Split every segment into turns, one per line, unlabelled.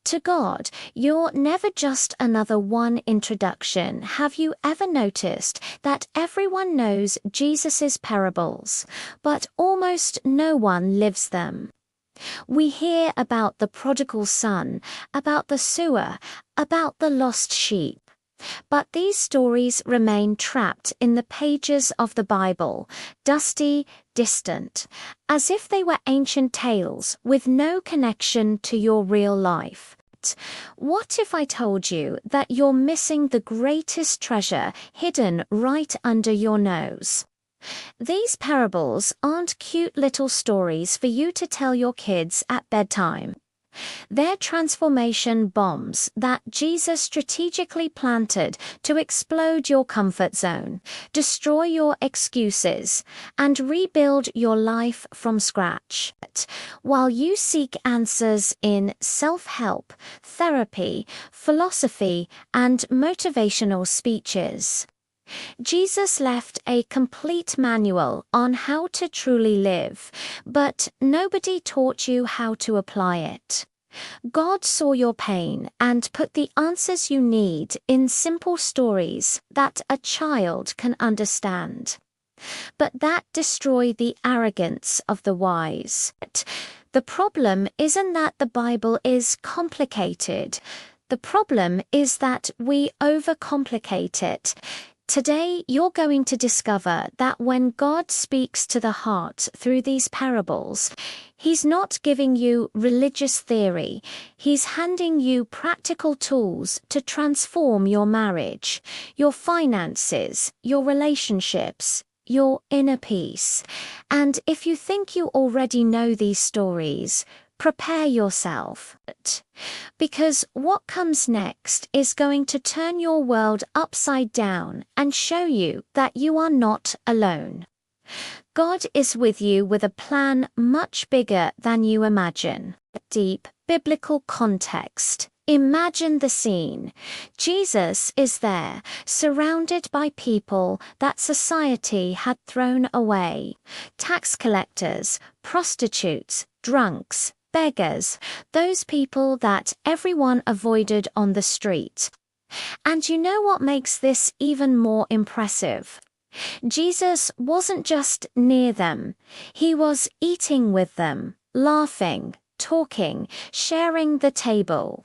To God, you're never just another one introduction. Have you ever noticed that everyone knows Jesus' parables, but almost no one lives them? We hear about the prodigal son, about the sewer, about the lost sheep. But these stories remain trapped in the pages of the Bible, dusty, distant, as if they were ancient tales with no connection to your real life. What if I told you that you're missing the greatest treasure hidden right under your nose? These parables aren't cute little stories for you to tell your kids at bedtime. They're transformation bombs that Jesus strategically planted to explode your comfort zone, destroy your excuses, and rebuild your life from scratch. While you seek answers in self-help, therapy, philosophy, and motivational speeches, Jesus left a complete manual on how to truly live, but nobody taught you how to apply it. God saw your pain and put the answers you need in simple stories that a child can understand. But that destroys the arrogance of the wise. The problem isn't that the Bible is complicated. The problem is that we overcomplicate it. Today, you're going to discover that when God speaks to the heart through these parables, He's not giving you religious theory. He's handing you practical tools to transform your marriage, your finances, your relationships, your inner peace. And if you think you already know these stories, prepare yourself. Because what comes next is going to turn your world upside down and show you that you are not alone. God is with you with a plan much bigger than you imagine. Deep biblical context. Imagine the scene. Jesus is there, surrounded by people that society had thrown away. Tax collectors, prostitutes, drunks, beggars, those people that everyone avoided on the street. And you know what makes this even more impressive? Jesus wasn't just near them. He was eating with them, laughing, talking, sharing the table.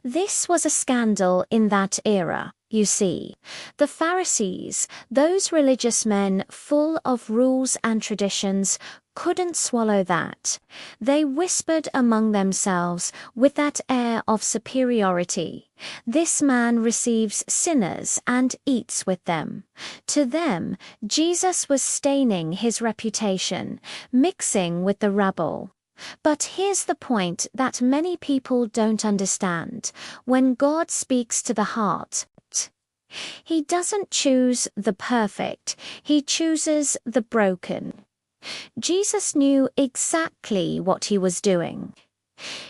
This was a scandal in that era, you see. The Pharisees, those religious men full of rules and traditions, couldn't swallow that. They whispered among themselves with that air of superiority. This man receives sinners and eats with them. To them, Jesus was staining his reputation, mixing with the rabble. But here's the point that many people don't understand. When God speaks to the heart, He doesn't choose the perfect, He chooses the broken. Jesus knew exactly what He was doing.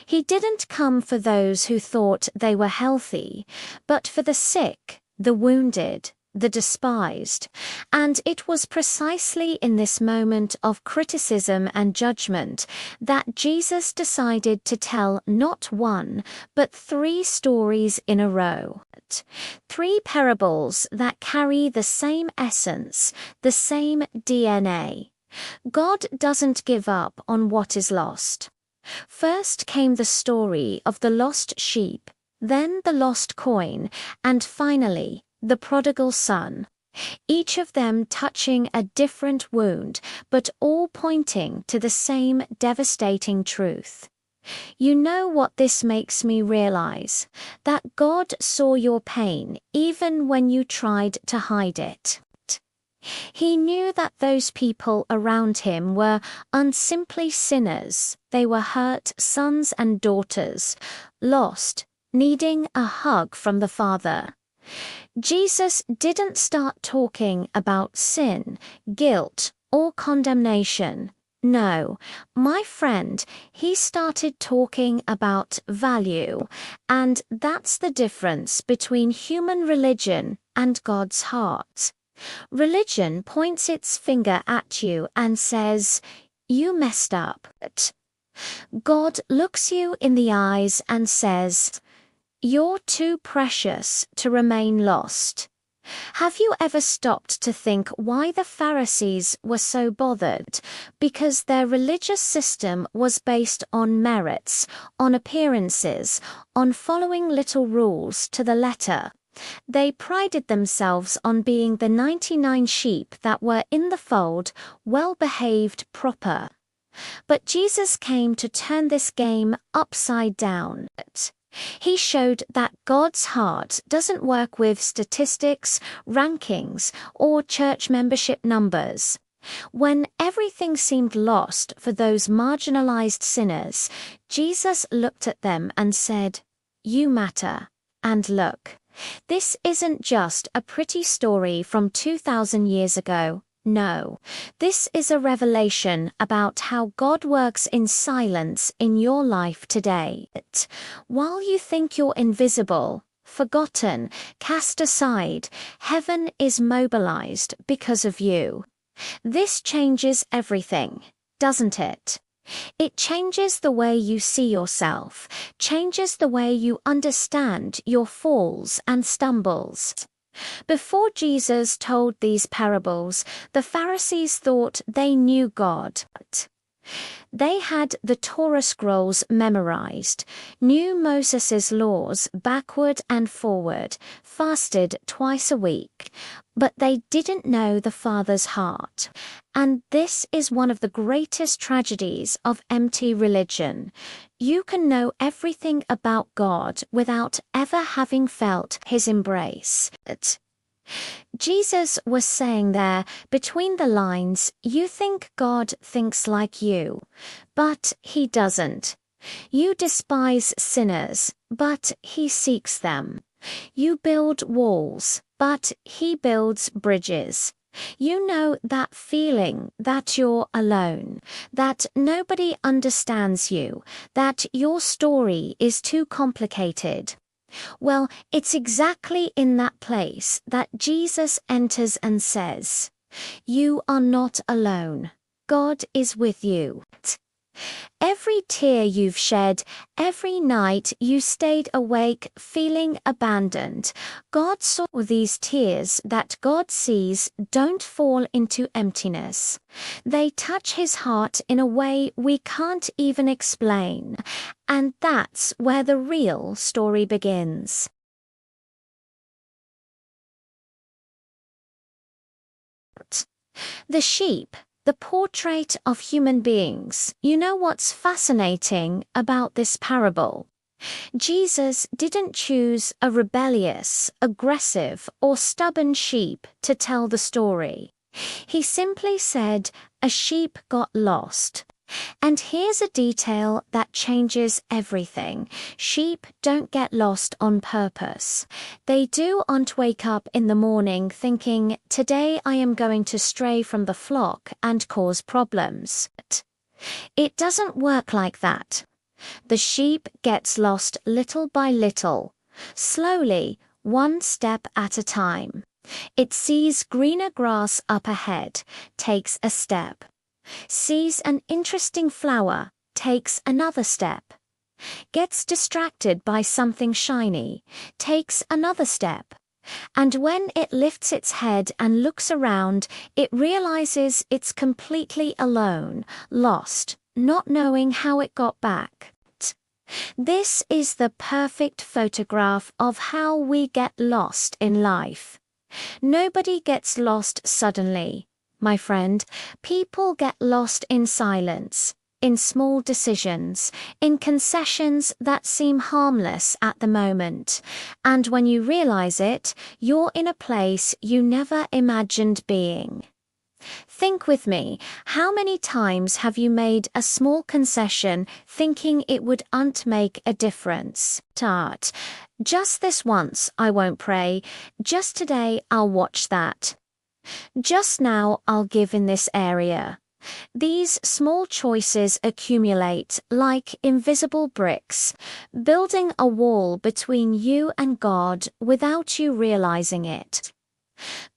He didn't come for those who thought they were healthy, but for the sick, the wounded, the despised. And it was precisely in this moment of criticism and judgment that Jesus decided to tell not one, but 3 stories in a row. 3 parables that carry the same essence, the same DNA. God doesn't give up on what is lost. First came the story of the lost sheep, then the lost coin, and finally, the prodigal son. Each of them touching a different wound, but all pointing to the same devastating truth. You know what this makes me realize? That God saw your pain even when you tried to hide it. He knew that those people around him were unsimply sinners. They were hurt sons and daughters, lost, needing a hug from the Father. Jesus didn't start talking about sin, guilt, or condemnation. No, my friend, he started talking about value, and that's the difference between human religion and God's heart. Religion points its finger at you and says, "You messed up." God looks you in the eyes and says, "You're too precious to remain lost." Have you ever stopped to think why the Pharisees were so bothered? Because their religious system was based on merits, on appearances, on following little rules to the letter. They prided themselves on being the 99 sheep that were in the fold, well-behaved, proper. But Jesus came to turn this game upside down. He showed that God's heart doesn't work with statistics, rankings, or church membership numbers. When everything seemed lost for those marginalized sinners, Jesus looked at them and said, "You matter. And look, this isn't just a pretty story from 2,000 years ago. No, this is a revelation about how God works in silence in your life today. While you think you're invisible, forgotten, cast aside, heaven is mobilized because of you. This changes everything, doesn't it? It changes the way you see yourself, changes the way you understand your falls and stumbles. Before Jesus told these parables, the Pharisees thought they knew God. They had the Torah scrolls memorized, knew Moses' laws backward and forward, fasted twice a week, but they didn't know the Father's heart. And this is one of the greatest tragedies of empty religion. You can know everything about God without ever having felt his embrace. Jesus was saying there, between the lines, you think God thinks like you, but he doesn't. You despise sinners, but he seeks them. You build walls, but he builds bridges. You know that feeling that you're alone, that nobody understands you, that your story is too complicated. Well, it's exactly in that place that Jesus enters and says, "You are not alone. God is with you." Every tear you've shed, every night you stayed awake feeling abandoned, God saw these tears that God sees don't fall into emptiness. They touch his heart in a way we can't even explain, and that's where the real story begins. The sheep. The portrait of human beings. You know what's fascinating about this parable? Jesus didn't choose a rebellious, aggressive, or stubborn sheep to tell the story. He simply said, a sheep got lost. And here's a detail that changes everything. Sheep don't get lost on purpose. They don't wake up in the morning thinking, today I am going to stray from the flock and cause problems. It doesn't work like that. The sheep gets lost little by little, slowly, one step at a time. It sees greener grass up ahead, takes a step. Sees an interesting flower, takes another step. Gets distracted by something shiny, takes another step. And when it lifts its head and looks around, it realizes it's completely alone, lost, not knowing how it got back. This is the perfect photograph of how we get lost in life. Nobody gets lost suddenly. My friend, people get lost in silence, in small decisions, in concessions that seem harmless at the moment. And when you realize it, you're in a place you never imagined being. Think with me, how many times have you made a small concession thinking it wouldn't make a difference? Just this once, I won't pray. Just today, I'll watch that. Just now, I'll give in this area. These small choices accumulate like invisible bricks, building a wall between you and God without you realizing it.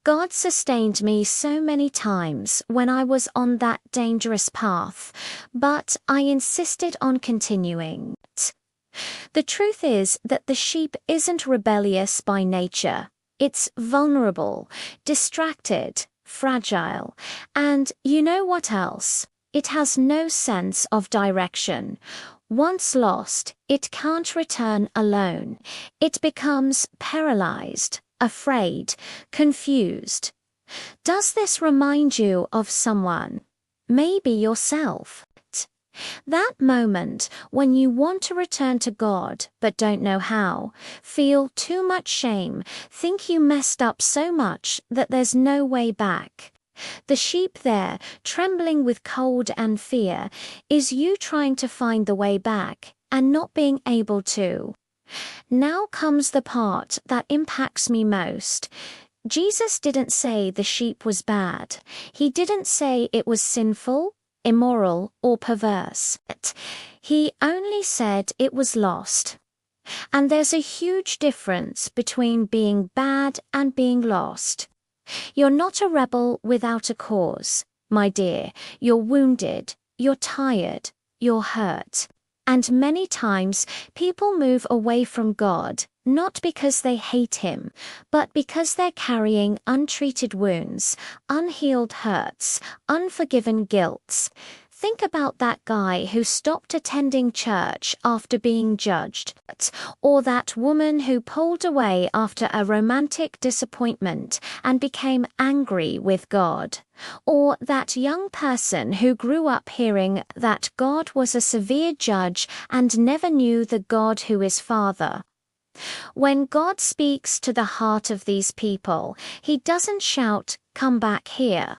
God sustained me so many times when I was on that dangerous path, but I insisted on continuing. The truth is that the sheep isn't rebellious by nature. It's vulnerable, distracted, fragile, and you know what else? It has no sense of direction. Once lost, it can't return alone. It becomes paralyzed, afraid, confused. Does this remind you of someone? Maybe yourself. That moment when you want to return to God but don't know how, feel too much shame, think you messed up so much that there's no way back. The sheep there, trembling with cold and fear, is you trying to find the way back and not being able to. Now comes the part that impacts me most. Jesus didn't say the sheep was bad. He didn't say it was sinful, immoral, or perverse. He only said it was lost. And there's a huge difference between being bad and being lost. You're not a rebel without a cause, my dear. You're wounded, you're tired, you're hurt. And many times people move away from God, not because they hate Him, but because they're carrying untreated wounds, unhealed hurts, unforgiven guilts. Think about that guy who stopped attending church after being judged, or that woman who pulled away after a romantic disappointment and became angry with God, or that young person who grew up hearing that God was a severe judge and never knew the God who is Father. When God speaks to the heart of these people, He doesn't shout, "Come back here."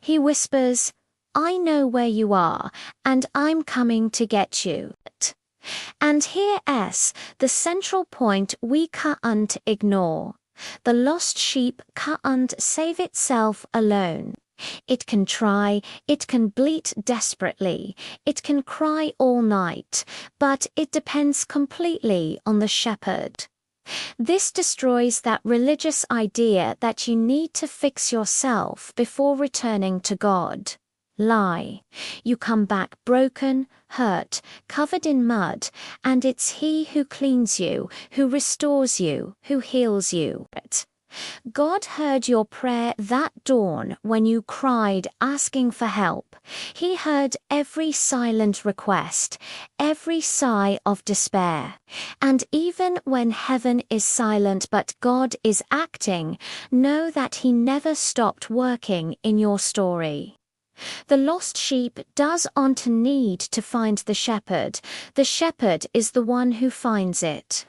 He whispers, "I know where you are, and I'm coming to get you." And here's the central point we can't ignore. The lost sheep can't save itself alone. It can try, it can bleat desperately, it can cry all night, but it depends completely on the shepherd. This destroys that religious idea that you need to fix yourself before returning to God. Lie. You come back broken, hurt, covered in mud, and it's He who cleans you, who restores you, who heals you. God heard your prayer that dawn when you cried asking for help. He heard every silent request, every sigh of despair. And even when heaven is silent but God is acting, know that He never stopped working in your story. The lost sheep doesn't need to find the shepherd. The shepherd is the one who finds it.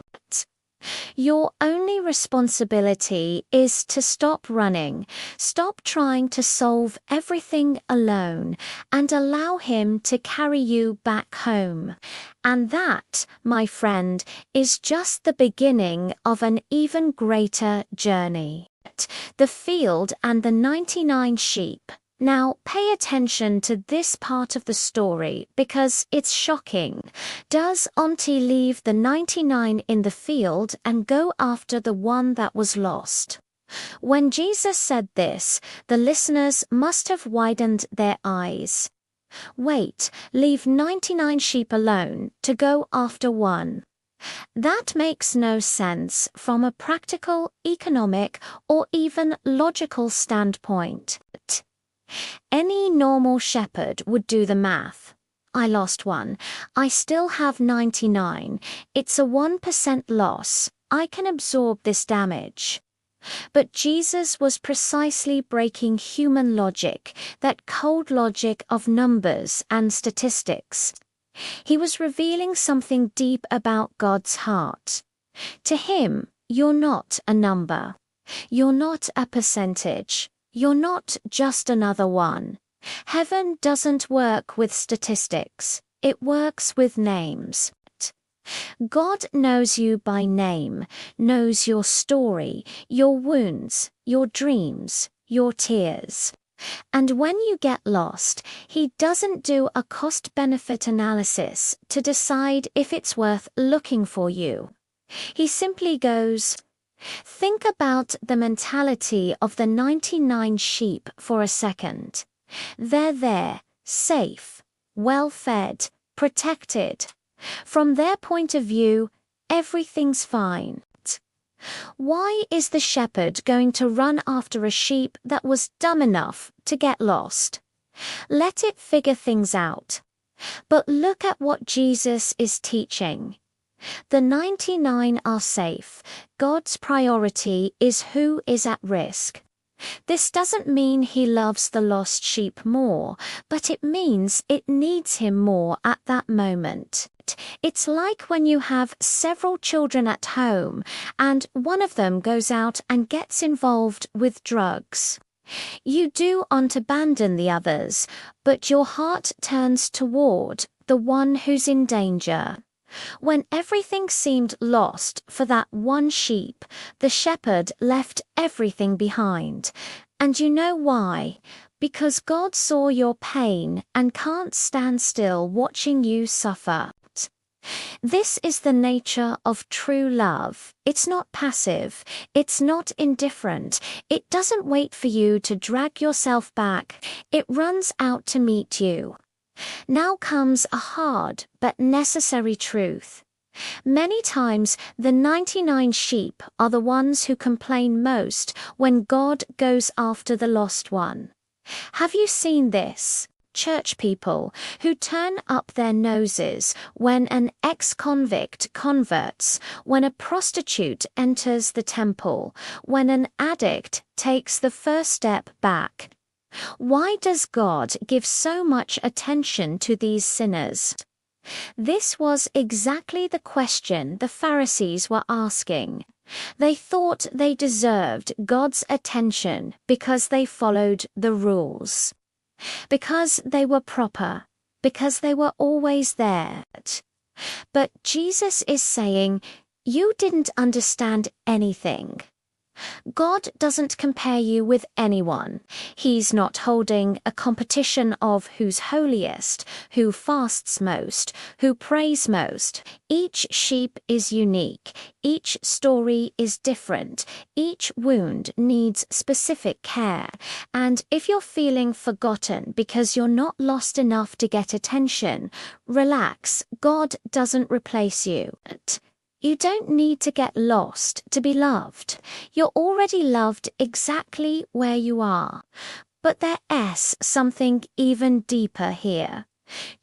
Your only responsibility is to stop running, stop trying to solve everything alone, and allow Him to carry you back home. And that, my friend, is just the beginning of an even greater journey. The field and the 99 sheep. Now, pay attention to this part of the story because it's shocking. Does Auntie leave the 99 in the field and go after the one that was lost? When Jesus said this, the listeners must have widened their eyes. Wait, leave 99 sheep alone to go after one. That makes no sense from a practical, economic, or even logical standpoint. Any normal shepherd would do the math. I lost one. I still have 99. It's a 1% loss. I can absorb this damage. But Jesus was precisely breaking human logic, that cold logic of numbers and statistics. He was revealing something deep about God's heart. To Him, you're not a number. You're not a percentage. You're not just another one. Heaven doesn't work with statistics. It works with names. God knows you by name, knows your story, your wounds, your dreams, your tears. And when you get lost, He doesn't do a cost-benefit analysis to decide if it's worth looking for you. He simply goes, Think about the mentality of the 99 sheep for a second. They're there, safe, well-fed, protected. From their point of view, everything's fine. Why is the shepherd going to run after a sheep that was dumb enough to get lost? Let it figure things out. But look at what Jesus is teaching. The 99 are safe. God's priority is who is at risk. This doesn't mean he loves the lost sheep more, but it means it needs him more at that moment. It's like when you have several children at home and one of them goes out and gets involved with drugs. You do not abandon the others, but your heart turns toward the one who's in danger. When everything seemed lost for that one sheep, the shepherd left everything behind. And you know why? Because God saw your pain and can't stand still watching you suffer. This is the nature of true love. It's not passive. It's not indifferent. It doesn't wait for you to drag yourself back. It runs out to meet you. Now comes a hard but necessary truth. Many times the 99 sheep are the ones who complain most when God goes after the lost one. Have you seen this? Church people who turn up their noses when an ex-convict converts, when a prostitute enters the temple, when an addict takes the first step back. Why does God give so much attention to these sinners? This was exactly the question the Pharisees were asking. They thought they deserved God's attention because they followed the rules. Because they were proper, because they were always there. But Jesus is saying, you didn't understand anything. God doesn't compare you with anyone. He's not holding a competition of who's holiest, who fasts most, who prays most. Each sheep is unique. Each story is different. Each wound needs specific care. And if you're feeling forgotten because you're not lost enough to get attention, relax. God doesn't replace you. You don't need to get lost to be loved. You're already loved exactly where you are. But there's something even deeper here.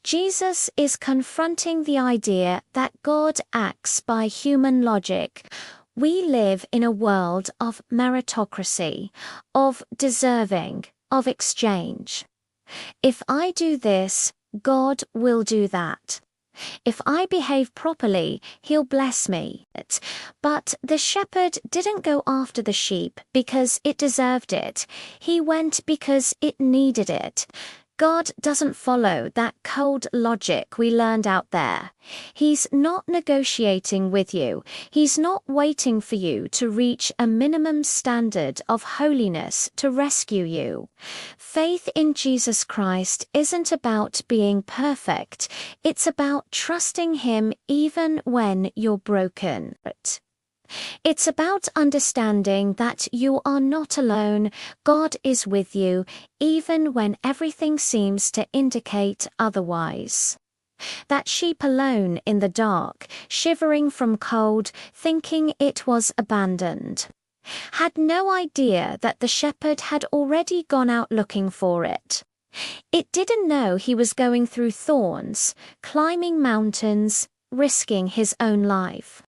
Jesus is confronting the idea that God acts by human logic. We live in a world of meritocracy, of deserving, of exchange. If I do this, God will do that. If I behave properly, he'll bless me. But the shepherd didn't go after the sheep because it deserved it. He went because it needed it. God doesn't follow that cold logic we learned out there. He's not negotiating with you. He's not waiting for you to reach a minimum standard of holiness to rescue you. Faith in Jesus Christ isn't about being perfect. It's about trusting him even when you're broken. It's about understanding that you are not alone. God is with you, even when everything seems to indicate otherwise. That sheep alone in the dark, shivering from cold, thinking it was abandoned, had no idea that the shepherd had already gone out looking for it. It didn't know he was going through thorns, climbing mountains, risking his own life.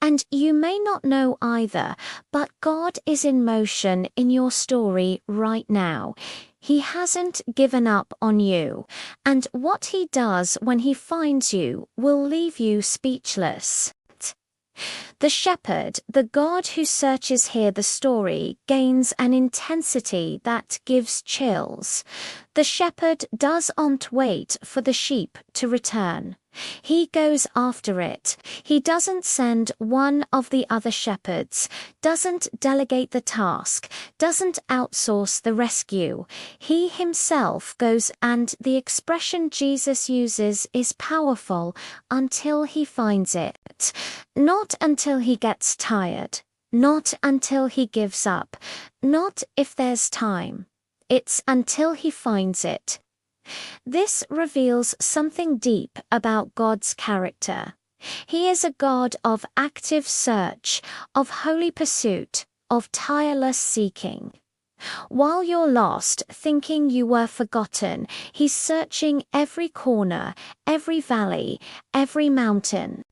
And you may not know either, but God is in motion in your story right now. He hasn't given up on you, and what he does when he finds you will leave you speechless. The shepherd, the God who searches here the story, gains an intensity that gives chills. The shepherd doesn't wait for the sheep to return. He goes after it. He doesn't send one of the other shepherds, doesn't delegate the task, doesn't outsource the rescue. He himself goes, and the expression Jesus uses is powerful, until he finds it. Not until he gets tired. not until he gives up, not if there's time. It's until he finds it. This reveals something deep about God's character. He is a God of active search, of holy pursuit, of tireless seeking. While you're lost, thinking you were forgotten, he's searching every corner, every valley, every mountain.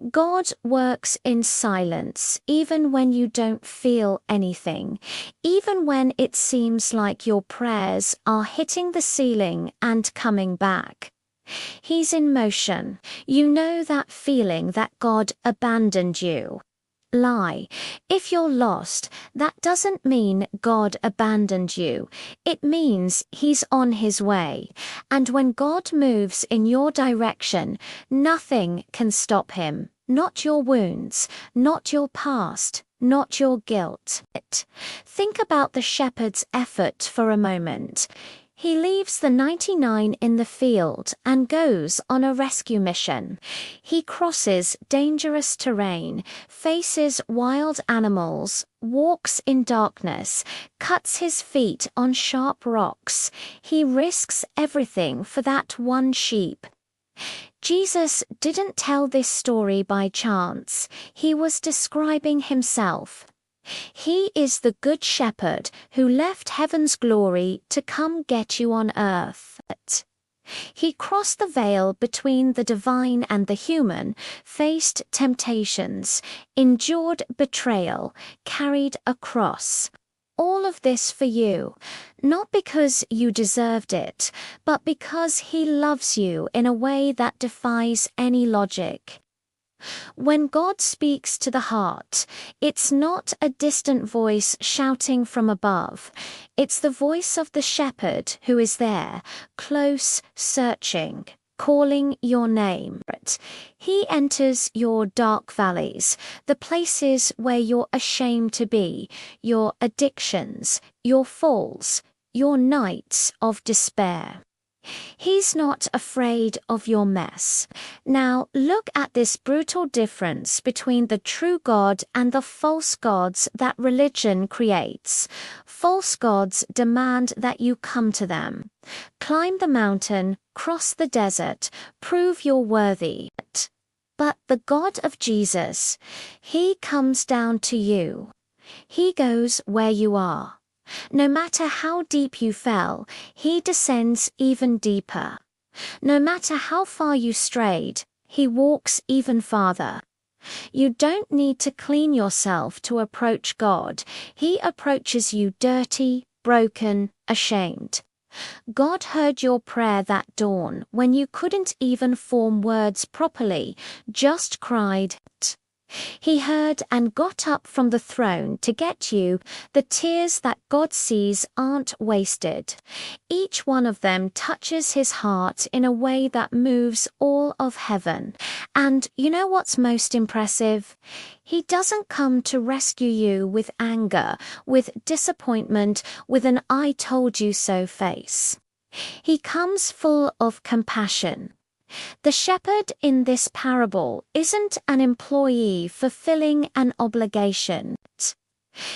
God works in silence, even when you don't feel anything, even when it seems like your prayers are hitting the ceiling and coming back. He's in motion. You know that feeling that God abandoned you. Lie. If you're lost, that doesn't mean God abandoned you. It means he's on his way. And when God moves in your direction, nothing can stop him. Not your wounds, not your past, not your guilt. Think about the shepherd's effort for a moment. He leaves the 99 in the field and goes on a rescue mission. He crosses dangerous terrain, faces wild animals, walks in darkness, cuts his feet on sharp rocks. He risks everything for that one sheep. Jesus didn't tell this story by chance. He was describing himself. He is the good shepherd who left heaven's glory to come get you on earth. He crossed the veil between the divine and the human, faced temptations, endured betrayal, carried a cross. All of this for you, not because you deserved it, but because he loves you in a way that defies any logic. When God speaks to the heart, it's not a distant voice shouting from above. It's the voice of the shepherd who is there, close, searching, calling your name. He enters your dark valleys, the places where you're ashamed to be, your addictions, your falls, your nights of despair. He's not afraid of your mess. Now look at this brutal difference between the true God and the false gods that religion creates. False gods demand that you come to them. Climb the mountain, cross the desert, prove you're worthy. But the God of Jesus, he comes down to you. He goes where you are. No matter how deep you fell, he descends even deeper. No matter how far you strayed, he walks even farther. You don't need to clean yourself to approach God. He approaches you dirty, broken, ashamed. God heard your prayer that dawn when you couldn't even form words properly, just cried. He heard and got up from the throne to get you. The tears that God sees aren't wasted. Each one of them touches his heart in a way that moves all of heaven. And you know what's most impressive? He doesn't come to rescue you with anger, with disappointment, with an "I told you so" face. He comes full of compassion. The shepherd in this parable isn't an employee fulfilling an obligation.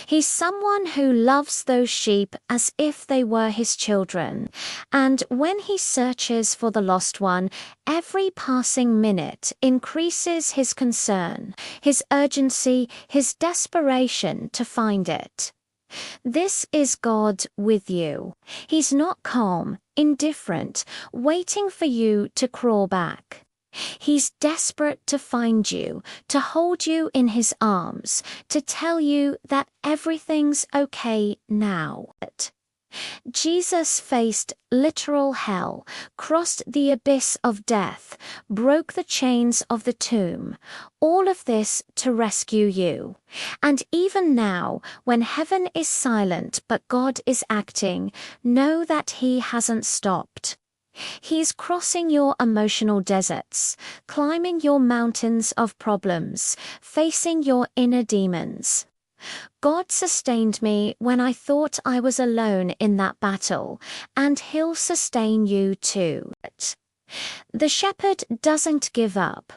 He's someone who loves those sheep as if they were his children. And when he searches for the lost one, every passing minute increases his concern, his urgency, his desperation to find it. This is God with you. He's not calm, indifferent, waiting for you to crawl back. He's desperate to find you, to hold you in his arms, to tell you that everything's okay now. Jesus faced literal hell, crossed the abyss of death, broke the chains of the tomb, all of this to rescue you. And even now, when heaven is silent but God is acting, know that he hasn't stopped. He's crossing your emotional deserts, climbing your mountains of problems, facing your inner demons. God sustained me when I thought I was alone in that battle, and he'll sustain you too. The shepherd doesn't give up.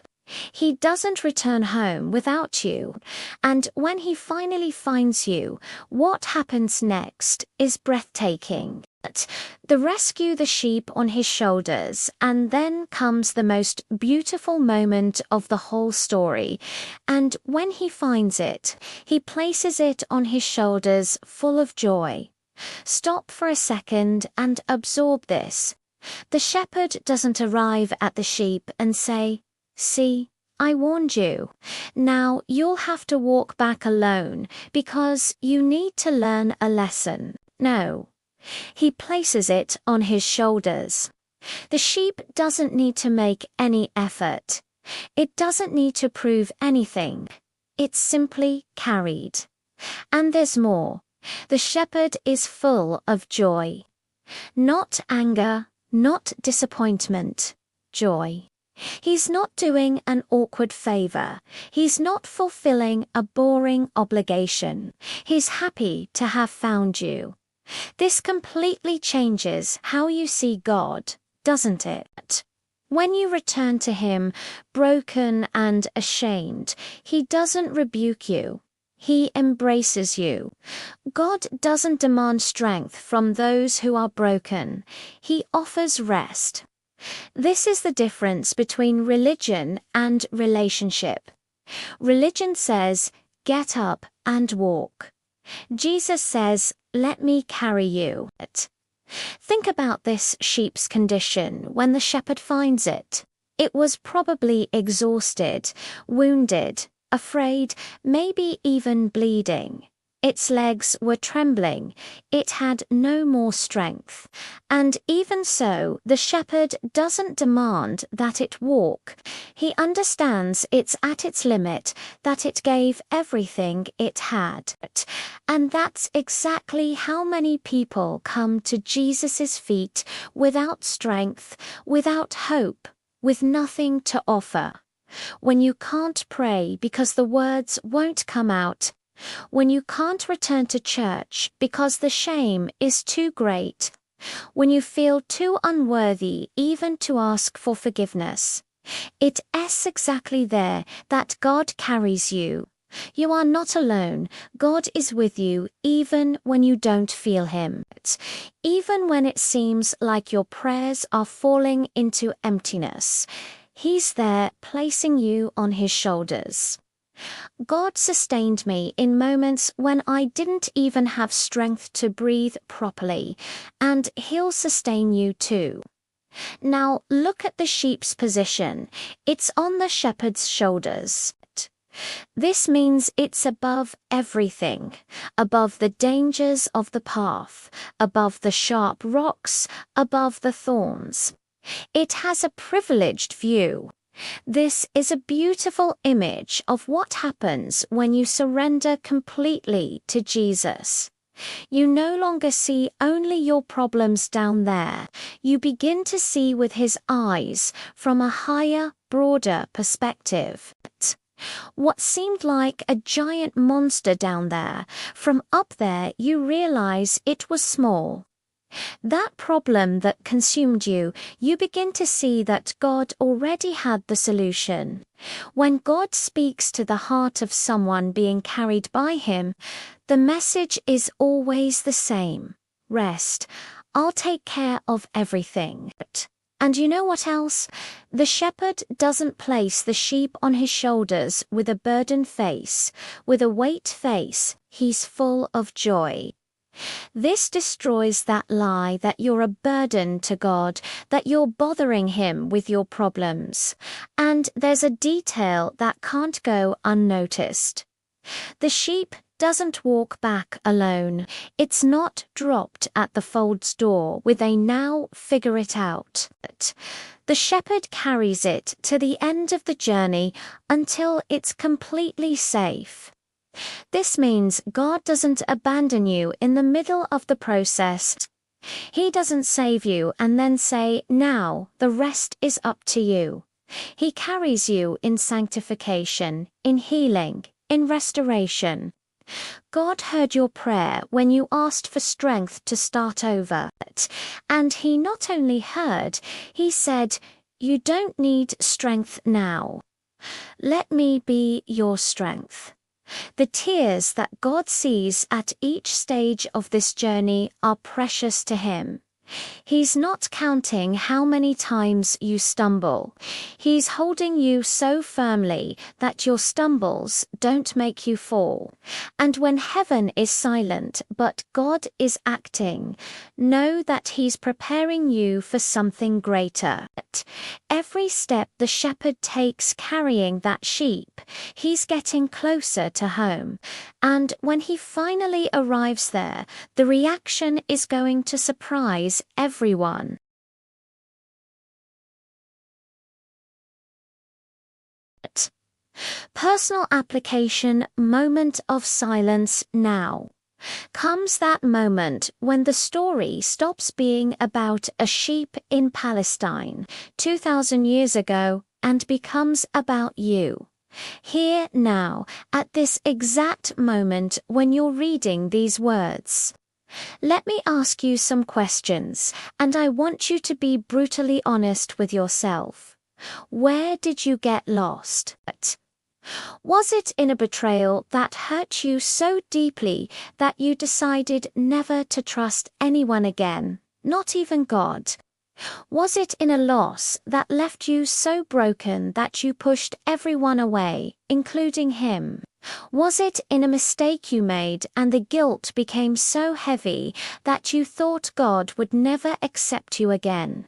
He doesn't return home without you. And when he finally finds you, what happens next is breathtaking. The rescue the sheep on his shoulders, and then comes the most beautiful moment of the whole story. And when he finds it, he places it on his shoulders full of joy. Stop for a second and absorb this. The shepherd doesn't arrive at the sheep and say, "See, I warned you. Now you'll have to walk back alone because you need to learn a lesson." No. He places it on his shoulders. The sheep doesn't need to make any effort. It doesn't need to prove anything. It's simply carried. And there's more. The shepherd is full of joy. Not anger, not disappointment, joy. He's not doing an awkward favor. He's not fulfilling a boring obligation. He's happy to have found you. This completely changes how you see God, doesn't it? When you return to him, broken and ashamed, he doesn't rebuke you. He embraces you. God doesn't demand strength from those who are broken. He offers rest. This is the difference between religion and relationship. Religion says, "Get up and walk." Jesus says, "Let me carry you." Think about this sheep's condition when the shepherd finds it. It was probably exhausted, wounded, afraid, maybe even bleeding. Its legs were trembling. It had no more strength. And even so, the shepherd doesn't demand that it walk. He understands it's at its limit, that it gave everything it had. And that's exactly how many people come to Jesus' feet without strength, without hope, with nothing to offer. When you can't pray because the words won't come out, when you can't return to church because the shame is too great, when you feel too unworthy even to ask for forgiveness, it is exactly there that God carries you. You are not alone. God is with you even when you don't feel him. Even when it seems like your prayers are falling into emptiness, he's there placing you on his shoulders. God sustained me in moments when I didn't even have strength to breathe properly, and he'll sustain you too. Now look at the sheep's position. It's on the shepherd's shoulders. This means it's above everything, above the dangers of the path, above the sharp rocks, above the thorns. It has a privileged view. This is a beautiful image of what happens when you surrender completely to Jesus. You no longer see only your problems down there. You begin to see with his eyes from a higher, broader perspective. What seemed like a giant monster down there, from up there you realize it was small. That problem that consumed you, you begin to see that God already had the solution. When God speaks to the heart of someone being carried by him, the message is always the same. Rest. I'll take care of everything. And you know what else? The shepherd doesn't place the sheep on his shoulders with a burdened face, with a weight face. He's full of joy. This destroys that lie that you're a burden to God, that you're bothering him with your problems. And there's a detail that can't go unnoticed. The sheep doesn't walk back alone. It's not dropped at the fold's door with a "now figure it out." The shepherd carries it to the end of the journey until it's completely safe. This means God doesn't abandon you in the middle of the process. He doesn't save you and then say, "Now, the rest is up to you." He carries you in sanctification, in healing, in restoration. God heard your prayer when you asked for strength to start over. And he not only heard, he said, "You don't need strength now." Let me be your strength. The tears that God sees at each stage of this journey are precious to Him. He's not counting how many times you stumble. He's holding you so firmly that your stumbles don't make you fall. And when heaven is silent but God is acting, know that He's preparing you for something greater. Every step the shepherd takes carrying that sheep, he's getting closer to home. And when he finally arrives there, the reaction is going to surprise everyone. Personal application, moment of silence now. Comes that moment when the story stops being about a sheep in Palestine 2,000 years ago and becomes about you. Here now, at this exact moment when you're reading these words. Let me ask you some questions, and I want you to be brutally honest with yourself. Where did you get lost? Was it in a betrayal that hurt you so deeply that you decided never to trust anyone again, not even God? Was it in a loss that left you so broken that you pushed everyone away, including Him? Was it in a mistake you made and the guilt became so heavy that you thought God would never accept you again?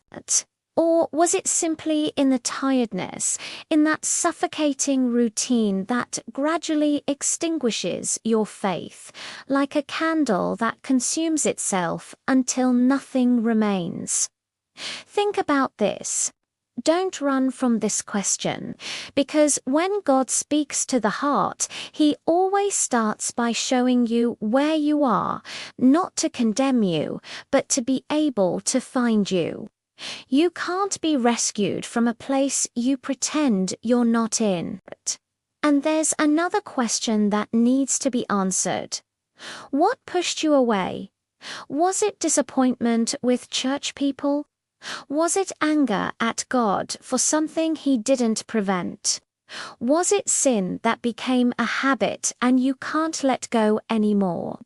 Or was it simply in the tiredness, in that suffocating routine that gradually extinguishes your faith, like a candle that consumes itself until nothing remains? Think about this. Don't run from this question, because when God speaks to the heart, He always starts by showing you where you are, not to condemn you, but to be able to find you. You can't be rescued from a place you pretend you're not in. And there's another question that needs to be answered. What pushed you away? Was it disappointment with church people? Was it anger at God for something He didn't prevent? Was it sin that became a habit and you can't let go anymore?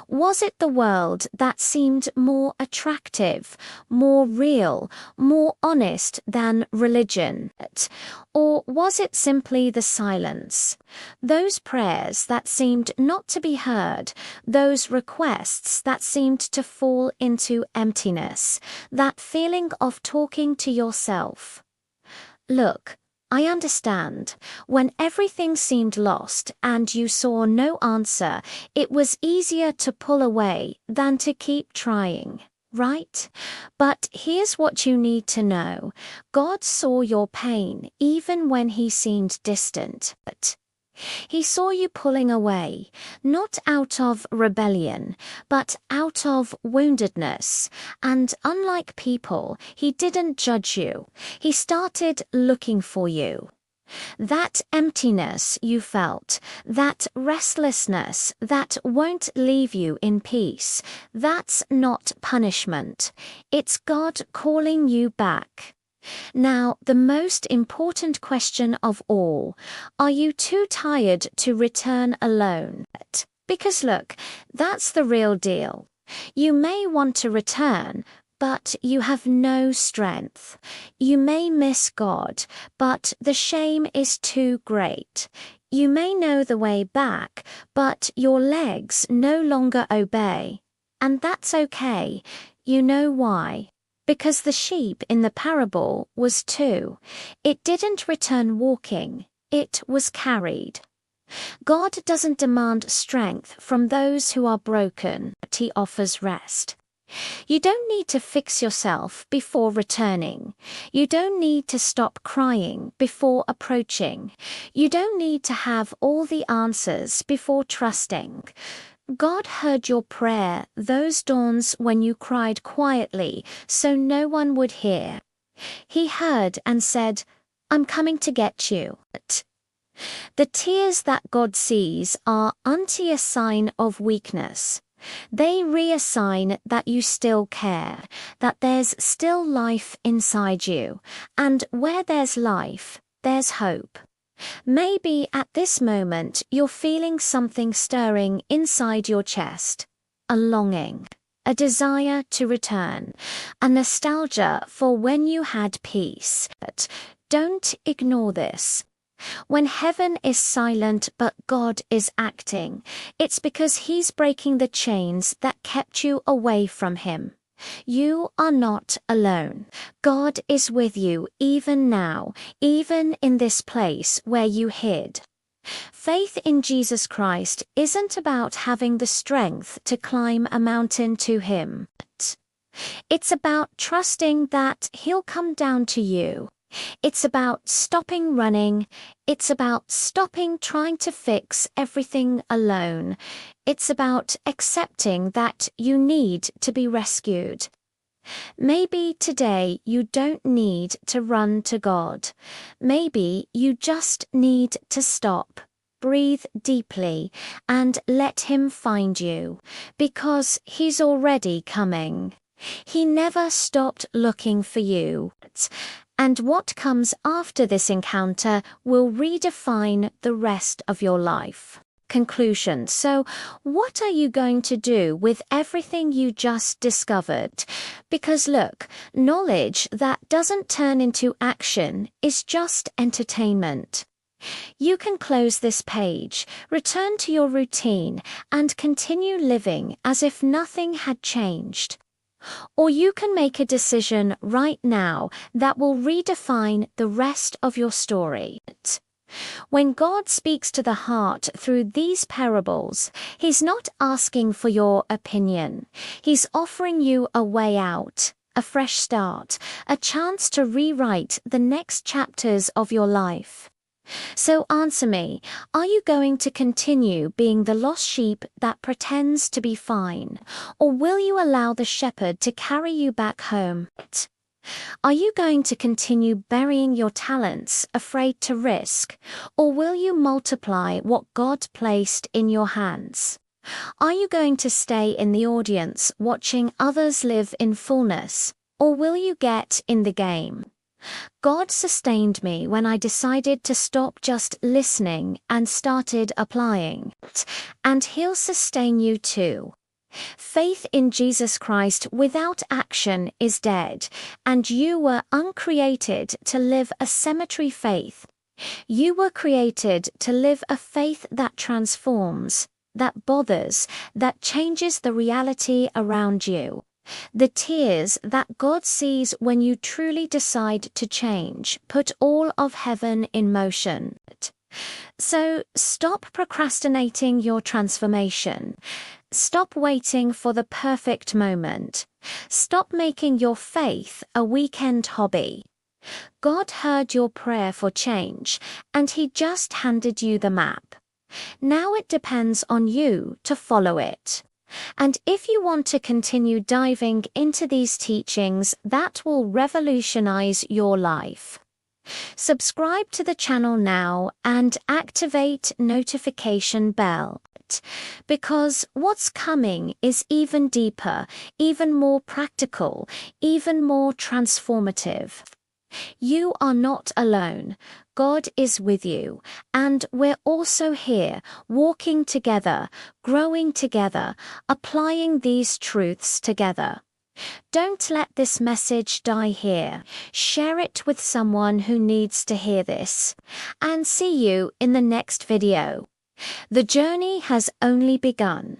Was it the world that seemed more attractive, more real, more honest than religion? Or was it simply the silence? Those prayers that seemed not to be heard, those requests that seemed to fall into emptiness, that feeling of talking to yourself. Look, I understand. When everything seemed lost and you saw no answer, it was easier to pull away than to keep trying, right? But here's what you need to know. God saw your pain even when He seemed distant. He saw you pulling away, not out of rebellion, but out of woundedness. And unlike people, He didn't judge you. He started looking for you. That emptiness you felt, that restlessness that won't leave you in peace, that's not punishment. It's God calling you back. Now, the most important question of all, are you too tired to return alone? Because look, that's the real deal. You may want to return, but you have no strength. You may miss God, but the shame is too great. You may know the way back, but your legs no longer obey. And that's okay. You know why? Because the sheep in the parable was two. It didn't return walking, it was carried. God doesn't demand strength from those who are broken, but He offers rest. You don't need to fix yourself before returning. You don't need to stop crying before approaching. You don't need to have all the answers before trusting. God heard your prayer those dawns when you cried quietly so no one would hear. He heard and said, I'm coming to get you. The tears that God sees are aren't a sign of weakness. They reassign that you still care, that there's still life inside you, and where there's life, there's hope. Maybe at this moment you're feeling something stirring inside your chest. A longing, a desire to return, a nostalgia for when you had peace. But don't ignore this. When heaven is silent but God is acting, it's because He's breaking the chains that kept you away from Him. You are not alone. God is with you even now, even in this place where you hid. Faith in Jesus Christ isn't about having the strength to climb a mountain to Him. It's about trusting that He'll come down to you. It's about stopping running. It's about stopping trying to fix everything alone. It's about accepting that you need to be rescued. Maybe today you don't need to run to God. Maybe you just need to stop, breathe deeply, and let Him find you, because He's already coming. He never stopped looking for you. And what comes after this encounter will redefine the rest of your life. Conclusion. So, what are you going to do with everything you just discovered? Because look, knowledge that doesn't turn into action is just entertainment. You can close this page, return to your routine, and continue living as if nothing had changed. Or you can make a decision right now that will redefine the rest of your story. When God speaks to the heart through these parables, He's not asking for your opinion. He's offering you a way out, a fresh start, a chance to rewrite the next chapters of your life. So answer me, are you going to continue being the lost sheep that pretends to be fine? Or will you allow the shepherd to carry you back home? Are you going to continue burying your talents, afraid to risk? Or will you multiply what God placed in your hands? Are you going to stay in the audience watching others live in fullness? Or will you get in the game? God sustained me when I decided to stop just listening and started applying. And He'll sustain you too. Faith in Jesus Christ without action is dead, and you were uncreated to live a cemetery faith. You were created to live a faith that transforms, that bothers, that changes the reality around you. The tears that God sees when you truly decide to change put all of heaven in motion. So stop procrastinating your transformation. Stop waiting for the perfect moment. Stop making your faith a weekend hobby. God heard your prayer for change, and He just handed you the map. Now it depends on you to follow it. And if you want to continue diving into these teachings that will revolutionize your life, subscribe to the channel now and activate notification bell, because what's coming is even deeper, even more practical, even more transformative. You are not alone. God is with you, and we're also here, walking together, growing together, applying these truths together. Don't let this message die here. Share it with someone who needs to hear this. And see you in the next video. The journey has only begun.